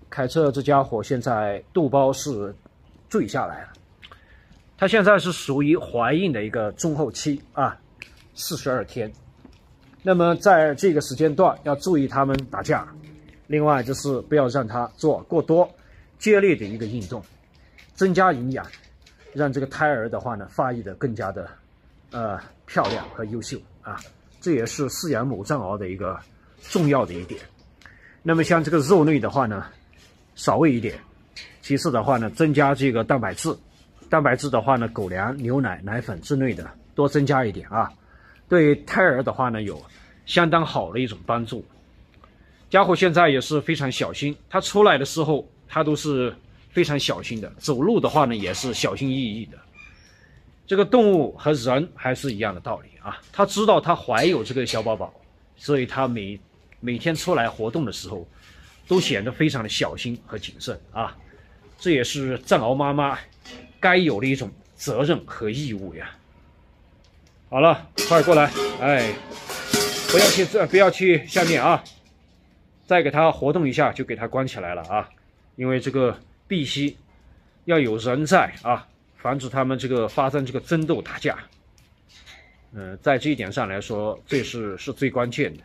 凯特这家伙现在肚包是坠下来了，它现在是属于怀孕的一个中后期啊，42天。那么在这个时间段要注意它们打架，另外就是不要让它做过多激烈的一个运动，增加营养，让这个胎儿的话呢发育的更加的漂亮和优秀啊，这也是饲养母藏獒的一个重要的一点。那么像这个肉类的话呢，少喂一点。其次的话呢，增加这个蛋白质。蛋白质的话呢，狗粮、牛奶、奶粉之类的多增加一点啊，对胎儿的话呢有相当好的一种帮助。家伙现在也是非常小心，它出来的时候它都是非常小心的，走路的话呢也是小心翼翼的。这个动物和人还是一样的道理啊，它知道它怀有这个小宝宝，所以它每天出来活动的时候都显得非常的小心和谨慎啊，这也是藏獒妈妈该有的一种责任和义务呀。好了，快过来，哎，不要去下面啊，再给它活动一下就给它关起来了啊，因为这个必须要有人在啊，防止他们这个发生这个争斗打架。在这一点上来说，这是最关键的。